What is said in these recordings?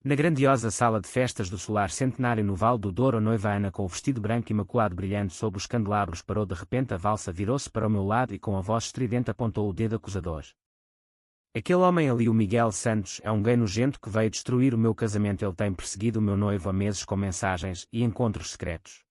Na grandiosa sala de festas do solar centenário no Vale do Douro, a noiva Ana, com o vestido branco imaculado brilhante sob os candelabros, parou de repente a valsa, virou-se para o meu lado e com a voz estridente apontou o dedo acusador. Aquele homem ali, o Miguel Santos, é um gay nojento que veio destruir o meu casamento. Ele tem perseguido o meu noivo há meses com mensagens e encontros secretos.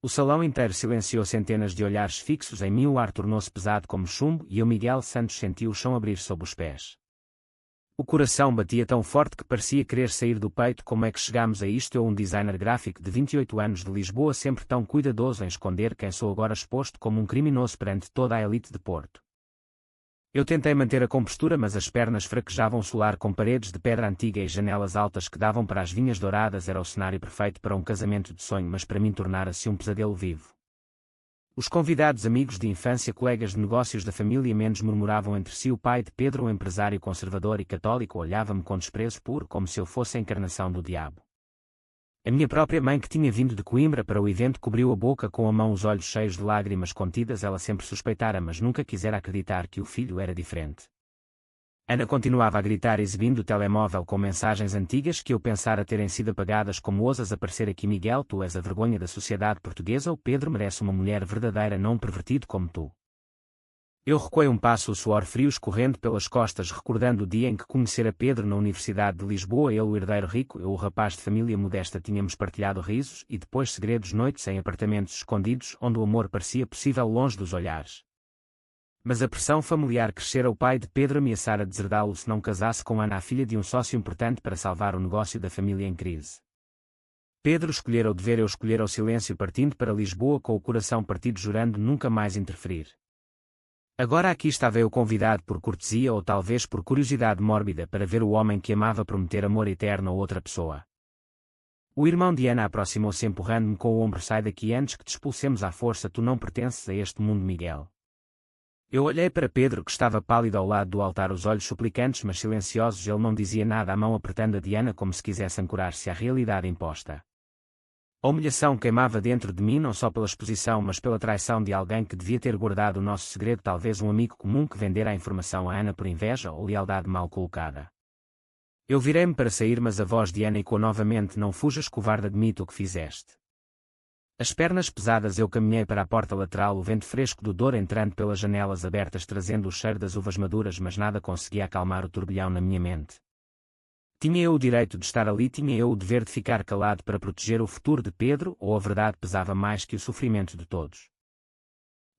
O salão inteiro silenciou, centenas de olhares fixos em mim. O ar tornou-se pesado como chumbo e o Miguel Santos sentiu o chão abrir sob os pés. O coração batia tão forte que parecia querer sair do peito. Como é que chegamos a isto? Eu, um designer gráfico de 28 anos de Lisboa, sempre tão cuidadoso em esconder quem sou, agora exposto como um criminoso perante toda a elite de Porto. Eu tentei manter a compostura, mas as pernas fraquejavam. O solar, com paredes de pedra antiga e janelas altas que davam para as vinhas douradas, era o cenário perfeito para um casamento de sonho, mas para mim tornara-se um pesadelo vivo. Os convidados, amigos de infância, colegas de negócios da família, menos murmuravam entre si. O pai de Pedro, um empresário conservador e católico, olhava-me com desprezo puro, como se eu fosse a encarnação do diabo. A minha própria mãe, que tinha vindo de Coimbra para o evento, cobriu a boca com a mão, os olhos cheios de lágrimas contidas. Ela sempre suspeitara, mas nunca quisera acreditar que o filho era diferente. Ana continuava a gritar, exibindo o telemóvel com mensagens antigas que eu pensara terem sido apagadas. Como ousas aparecer aqui, Miguel? Tu és a vergonha da sociedade portuguesa. O Pedro merece uma mulher verdadeira, não um pervertido como tu. Eu recuei um passo, o suor frio escorrendo pelas costas, recordando o dia em que conhecera Pedro na Universidade de Lisboa. Ele, o herdeiro rico, eu, o rapaz de família modesta. Tínhamos partilhado risos e depois segredos, noites em apartamentos escondidos, onde o amor parecia possível longe dos olhares. Mas a pressão familiar crescera. O pai de Pedro ameaçara deserdá-lo se não casasse com Ana, a filha de um sócio importante, para salvar o negócio da família em crise. Pedro escolhera o dever, eu escolhera o silêncio, partindo para Lisboa com o coração partido, jurando nunca mais interferir. Agora aqui estava eu, convidado por cortesia ou talvez por curiosidade mórbida, para ver o homem que amava prometer amor eterno a outra pessoa. O irmão de Ana aproximou-se, empurrando-me com o ombro. Sai daqui antes que te expulsemos à força. Tu não pertences a este mundo, Miguel. Eu olhei para Pedro, que estava pálido ao lado do altar, os olhos suplicantes mas silenciosos. Ele não dizia nada, a mão apertando a de Ana como se quisesse ancorar-se à realidade imposta. A humilhação queimava dentro de mim, não só pela exposição, mas pela traição de alguém que devia ter guardado o nosso segredo, talvez um amigo comum que vendera a informação a Ana por inveja ou lealdade mal colocada. Eu virei-me para sair, mas a voz de Ana ecoou novamente: não fujas, covarde, admito o que fizeste. As pernas pesadas, eu caminhei para a porta lateral, o vento fresco do Douro entrando pelas janelas abertas, trazendo o cheiro das uvas maduras, mas nada conseguia acalmar o turbilhão na minha mente. Tinha eu o direito de estar ali? Tinha eu o dever de ficar calado para proteger o futuro de Pedro, ou a verdade pesava mais que o sofrimento de todos?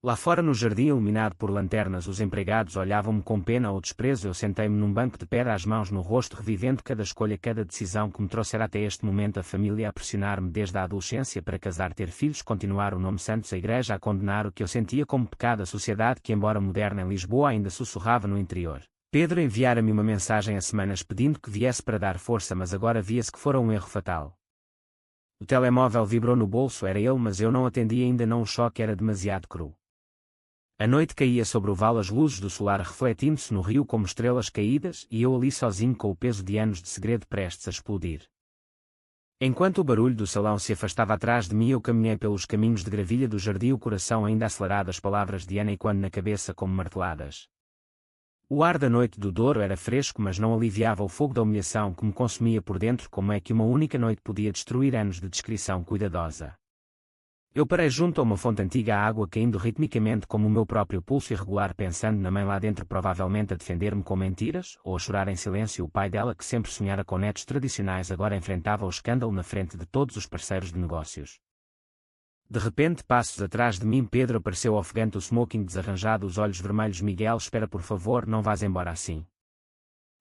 Lá fora, no jardim iluminado por lanternas, os empregados olhavam-me com pena ou desprezo. Eu sentei-me num banco de pedra, as mãos no rosto, revivendo cada escolha, cada decisão que me trouxera até este momento. A família a pressionar-me desde a adolescência para casar, ter filhos, continuar o nome Santos, a igreja a condenar o que eu sentia como pecado, a sociedade que, embora moderna em Lisboa, ainda sussurrava no interior. Pedro enviara-me uma mensagem há semanas pedindo que viesse para dar força, mas agora via-se que fora um erro fatal. O telemóvel vibrou no bolso, era ele, mas eu não atendi ainda não, o choque era demasiado cru. A noite caía sobre o vale, as luzes do solar refletindo-se no rio como estrelas caídas, e eu ali sozinho com o peso de anos de segredo prestes a explodir. Enquanto o barulho do salão se afastava atrás de mim, eu caminhei pelos caminhos de gravilha do jardim, o coração ainda acelerado, as palavras de Ana ecoando na cabeça como marteladas. O ar da noite do Douro era fresco, mas não aliviava o fogo da humilhação que me consumia por dentro. Como é que uma única noite podia destruir anos de descrição cuidadosa? Eu parei junto a uma fonte antiga, a água caindo ritmicamente como o meu próprio pulso irregular, pensando na mãe lá dentro, provavelmente a defender-me com mentiras, ou a chorar em silêncio. O pai dela, que sempre sonhara com netos tradicionais, agora enfrentava o escândalo na frente de todos os parceiros de negócios. De repente, passos atrás de mim, Pedro apareceu ofegante, o smoking desarranjado, os olhos vermelhos. Miguel, espera, por favor, não vás embora assim.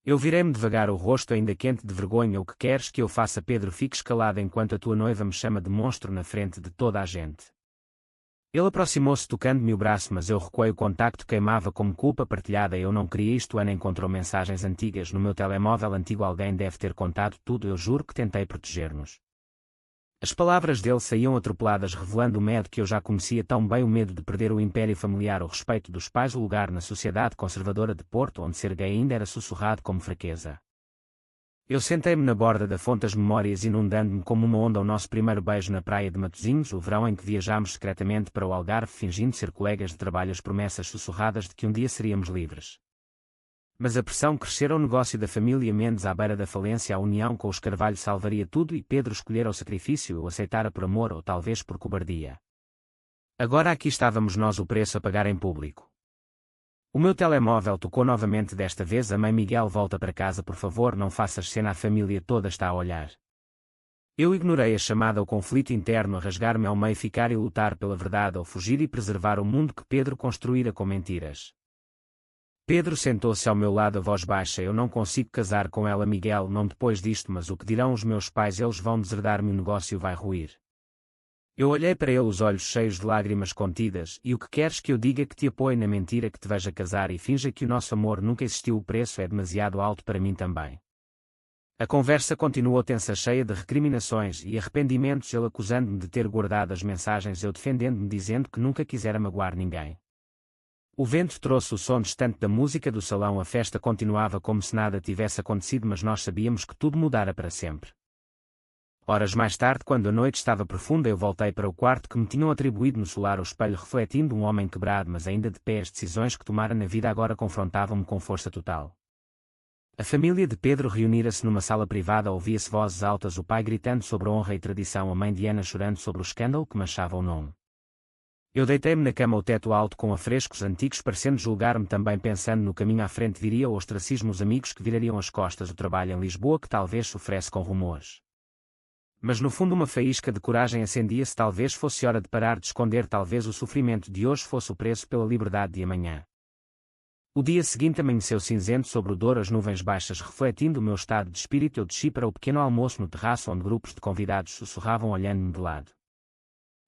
Eu virei-me devagar, o rosto ainda quente de vergonha. O que queres que eu faça? Pedro, fiques calado enquanto a tua noiva me chama de monstro na frente de toda a gente. Ele aproximou-se tocando-me o braço, mas eu recuei, o contacto queimava como culpa partilhada. Eu não queria isto. Ana encontrou mensagens antigas no meu telemóvel antigo, alguém deve ter contado tudo. Eu juro que tentei proteger-nos. As palavras dele saíam atropeladas, revelando o medo que eu já conhecia tão bem, o medo de perder o império familiar, o respeito dos pais, o lugar na sociedade conservadora de Porto, onde ser gay ainda era sussurrado como fraqueza. Eu sentei-me na borda da fonte, as memórias inundando-me como uma onda. O nosso primeiro beijo na praia de Matosinhos, o verão em que viajámos secretamente para o Algarve, fingindo ser colegas de trabalho, as promessas sussurradas de que um dia seríamos livres. Mas a pressão crescera, o negócio da família Mendes à beira da falência, a união com os Carvalho salvaria tudo e Pedro escolhera o sacrifício, ou aceitara por amor ou talvez por cobardia. Agora aqui estávamos nós, o preço a pagar em público. O meu telemóvel tocou novamente, desta vez a mãe. Miguel, volta para casa por favor, não faças cena, a família toda está a olhar. Eu ignorei a chamada, o conflito interno a rasgar-me ao meio, ficar e lutar pela verdade ou fugir e preservar o mundo que Pedro construíra com mentiras. Pedro sentou-se ao meu lado, a voz baixa: eu não consigo casar com ela, Miguel, não depois disto, mas o que dirão os meus pais? Eles vão deserdar-me, o negócio vai ruir. Eu olhei para ele, os olhos cheios de lágrimas contidas: e o que queres que eu diga? Que te apoie na mentira, que te veja casar e finja que o nosso amor nunca existiu? O preço é demasiado alto para mim também. A conversa continuou tensa, cheia de recriminações e arrependimentos, ele acusando-me de ter guardado as mensagens, eu defendendo-me, dizendo que nunca quisera magoar ninguém. O vento trouxe o som distante da música do salão, a festa continuava como se nada tivesse acontecido, mas nós sabíamos que tudo mudara para sempre. Horas mais tarde, quando a noite estava profunda, eu voltei para o quarto que me tinham atribuído no solar, o espelho refletindo um homem quebrado, mas ainda de pé. As decisões que tomara na vida agora confrontavam-me com força total. A família de Pedro reunira-se numa sala privada, ouvia-se vozes altas, o pai gritando sobre a honra e tradição, a mãe Diana chorando sobre o escândalo que manchava o nome. Eu deitei-me na cama, o teto alto com afrescos antigos parecendo julgar-me também, pensando no caminho à frente viria o ostracismo, os amigos que virariam as costas, o trabalho em Lisboa que talvez sofresse com rumores. Mas no fundo uma faísca de coragem acendia-se, talvez fosse hora de parar de esconder, talvez o sofrimento de hoje fosse o preço pela liberdade de amanhã. O dia seguinte amanheceu cinzento sobre o Douro, as nuvens baixas refletindo o meu estado de espírito. Eu desci para o pequeno almoço no terraço, onde grupos de convidados sussurravam olhando-me de lado.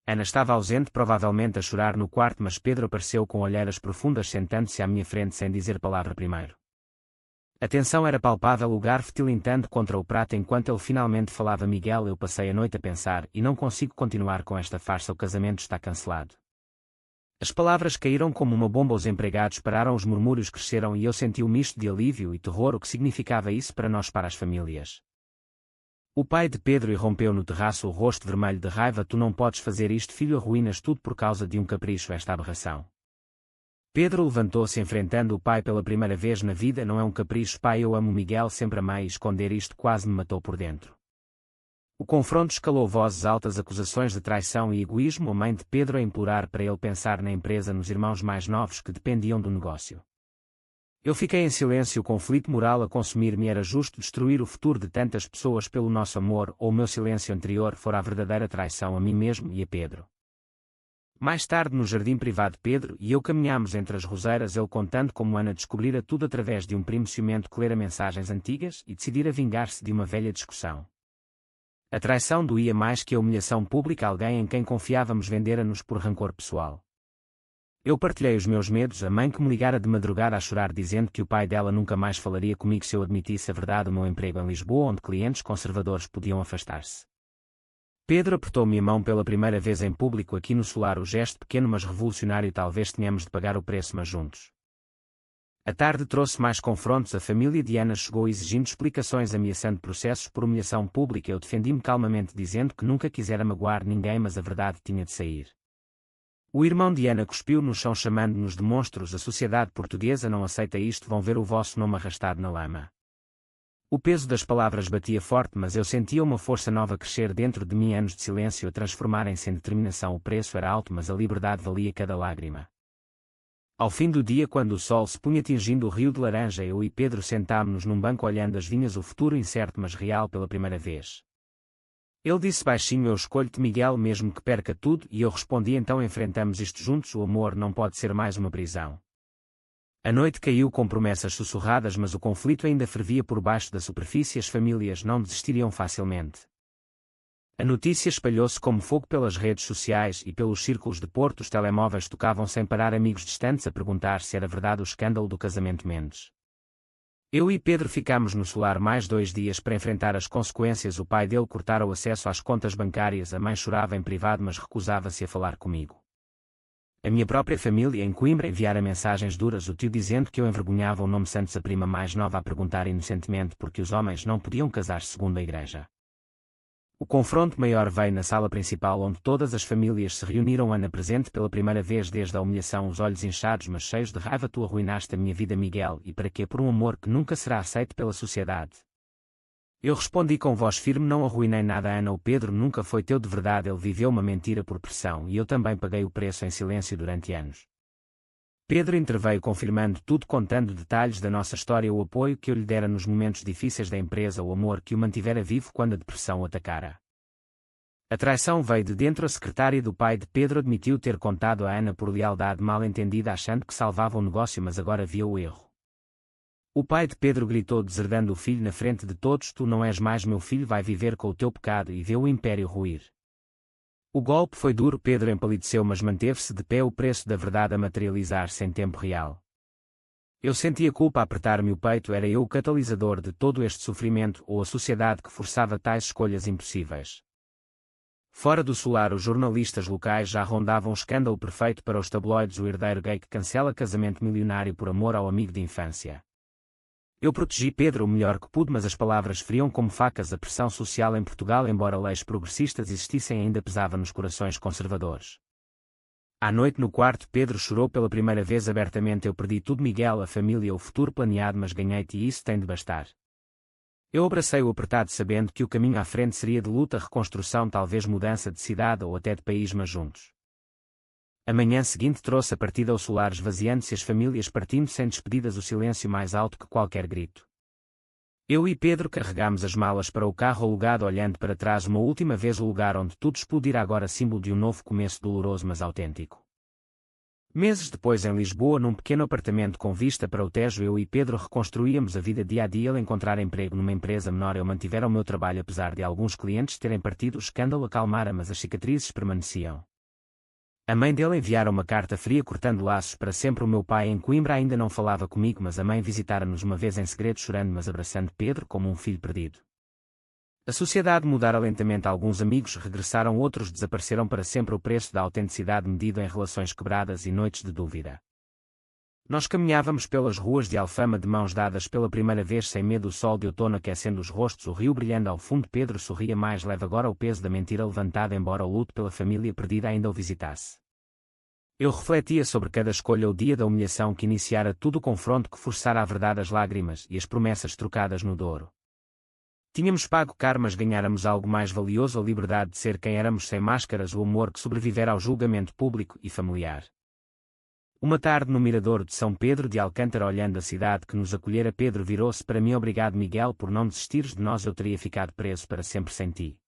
Ana estava ausente, provavelmente a chorar no quarto, mas Pedro apareceu com olheiras profundas, sentando-se à minha frente sem dizer palavra primeiro. A tensão era palpável, o garfo tilintando contra o prato enquanto ele finalmente falava: Miguel, eu passei a noite a pensar e não consigo continuar com esta farsa, o casamento está cancelado. As palavras caíram como uma bomba, os empregados pararam, os murmúrios cresceram e eu senti um misto de alívio e terror. O que significava isso para nós, para as famílias? O pai de Pedro irrompeu no terraço, o rosto vermelho de raiva: tu não podes fazer isto, filho, arruínas tudo por causa de um capricho, esta aberração. Pedro levantou-se enfrentando o pai pela primeira vez na vida: não é um capricho, pai, eu amo Miguel, sempre amei, e esconder isto quase me matou por dentro. O confronto escalou, vozes altas, acusações de traição e egoísmo, a mãe de Pedro a implorar para ele pensar na empresa, nos irmãos mais novos que dependiam do negócio. Eu fiquei em silêncio, o conflito moral a consumir-me. Era justo destruir o futuro de tantas pessoas pelo nosso amor, ou o meu silêncio anterior fora a verdadeira traição a mim mesmo e a Pedro? Mais tarde, no jardim privado, Pedro e eu caminhámos entre as roseiras, ele contando como Ana descobrira tudo através de um primo ciumento que lera mensagens antigas e decidira vingar-se de uma velha discussão. A traição doía mais que a humilhação pública, alguém em quem confiávamos vendera-nos por rancor pessoal. Eu partilhei os meus medos, a mãe que me ligara de madrugada a chorar dizendo que o pai dela nunca mais falaria comigo se eu admitisse a verdade, o meu emprego em Lisboa onde clientes conservadores podiam afastar-se. Pedro apertou-me a mão pela primeira vez em público aqui no solar, o gesto pequeno mas revolucionário, talvez tenhamos de pagar o preço, mas juntos. A tarde trouxe mais confrontos, a família de Ana chegou exigindo explicações, ameaçando processos por humilhação pública. Eu defendi-me calmamente dizendo que nunca quisera magoar ninguém, mas a verdade tinha de sair. O irmão de Ana cuspiu no chão chamando-nos de monstros: a sociedade portuguesa não aceita isto, vão ver o vosso nome arrastado na lama. O peso das palavras batia forte, mas eu sentia uma força nova crescer dentro de mim, anos de silêncio a transformarem-se em determinação. O preço era alto, mas a liberdade valia cada lágrima. Ao fim do dia, quando o sol se punha tingindo o Rio de Laranja, eu e Pedro sentámo-nos num banco olhando as vinhas, o futuro incerto mas real pela primeira vez. Ele disse baixinho: eu escolho-te, Miguel, mesmo que perca tudo, e eu respondi: então enfrentamos isto juntos, o amor não pode ser mais uma prisão. A noite caiu com promessas sussurradas, mas o conflito ainda fervia por baixo da superfície, as famílias não desistiriam facilmente. A notícia espalhou-se como fogo pelas redes sociais e pelos círculos de Porto, os telemóveis tocavam sem parar, amigos distantes a perguntar se era verdade o escândalo do casamento Mendes. Eu e Pedro ficámos no solar mais 2 dias para enfrentar as consequências. O pai dele cortara o acesso às contas bancárias, a mãe chorava em privado mas recusava-se a falar comigo. A minha própria família em Coimbra enviara mensagens duras, o tio dizendo que eu envergonhava o nome Santos, a prima mais nova a perguntar inocentemente porque os homens não podiam casar segundo a igreja. O confronto maior veio na sala principal onde todas as famílias se reuniram. Ana, presente pela primeira vez desde a humilhação, os olhos inchados mas cheios de raiva. Tu arruinaste a minha vida, Miguel, e para quê? Por um amor que nunca será aceito pela sociedade. Eu respondi com voz firme: não arruinei nada, Ana. O Pedro nunca foi teu de verdade, ele viveu uma mentira por pressão e eu também paguei o preço em silêncio durante anos. Pedro interveio confirmando tudo, contando detalhes da nossa história, o apoio que eu lhe dera nos momentos difíceis da empresa, o amor que o mantivera vivo quando a depressão o atacara. A traição veio de dentro. A secretária do pai de Pedro admitiu ter contado a Ana por lealdade mal entendida, achando que salvava o negócio, mas agora via o erro. O pai de Pedro gritou, deserdando o filho na frente de todos: tu não és mais meu filho, vai viver com o teu pecado, e vê o império ruir. O golpe foi duro. Pedro empalideceu, mas manteve-se de pé, o preço da verdade a materializar-se em tempo real. Eu sentia culpa a apertar-me o peito. Era eu o catalisador de todo este sofrimento, ou a sociedade que forçava tais escolhas impossíveis? Fora do solar, os jornalistas locais já rondavam o escândalo perfeito para os tabloides: o herdeiro gay que cancela casamento milionário por amor ao amigo de infância. Eu protegi Pedro o melhor que pude, mas as palavras feriam como facas. A pressão social em Portugal, embora leis progressistas existissem, ainda pesava nos corações conservadores. À noite no quarto, Pedro chorou pela primeira vez abertamente: eu perdi tudo, Miguel, a família, o futuro planeado, mas ganhei-te e isso tem de bastar. Eu abracei-o apertado, sabendo que o caminho à frente seria de luta, reconstrução, talvez mudança de cidade ou até de país, mas juntos. A manhã seguinte trouxe a partida ao solar, esvaziando-se as famílias, partindo sem despedidas, o silêncio mais alto que qualquer grito. Eu e Pedro carregámos as malas para o carro alugado, olhando para trás uma última vez, o lugar onde tudo explodira, agora símbolo de um novo começo, doloroso mas autêntico. Meses depois, em Lisboa, num pequeno apartamento com vista para o Tejo, eu e Pedro reconstruíamos a vida dia a dia. Ele encontrar emprego numa empresa menor, eu mantivera o meu trabalho apesar de alguns clientes terem partido. O escândalo acalmara, mas as cicatrizes permaneciam. A mãe dele enviara uma carta fria, cortando laços para sempre. O meu pai em Coimbra ainda não falava comigo, mas a mãe visitara-nos uma vez em segredo, chorando mas abraçando Pedro como um filho perdido. A sociedade mudara lentamente. Alguns amigos regressaram, outros desapareceram para sempre. O preço da autenticidade medido em relações quebradas e noites de dúvida. Nós caminhávamos pelas ruas de Alfama de mãos dadas pela primeira vez, sem medo, o sol de outono aquecendo os rostos, o rio brilhando ao fundo. Pedro sorria mais leve agora, o peso da mentira levantado, embora o luto pela família perdida ainda o visitasse. Eu refletia sobre cada escolha, o dia da humilhação que iniciara tudo, o confronto que forçara a verdade, as lágrimas e as promessas trocadas no Douro. Tínhamos pago caro, mas ganháramos algo mais valioso: a liberdade de ser quem éramos, sem máscaras, o amor que sobrevivera ao julgamento público e familiar. Uma tarde no mirador de São Pedro de Alcântara, olhando a cidade que nos acolhera, Pedro virou-se para mim: obrigado, Miguel, por não desistires de nós, eu teria ficado preso para sempre sem ti.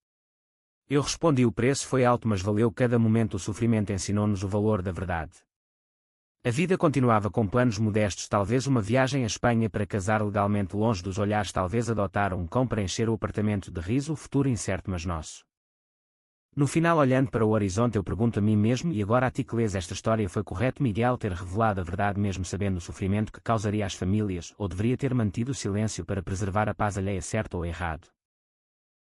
Eu respondi: o preço foi alto, mas valeu cada momento, o sofrimento ensinou-nos o valor da verdade. A vida continuava com planos modestos, talvez uma viagem à Espanha para casar legalmente longe dos olhares, talvez adotar um cão para encher o apartamento de riso, o futuro incerto mas nosso. No final, olhando para o horizonte, eu pergunto a mim mesmo: e agora a ti que lês esta história, foi correto Miguel ter revelado a verdade mesmo sabendo o sofrimento que causaria às famílias, ou deveria ter mantido o silêncio para preservar a paz alheia, certo ou errado?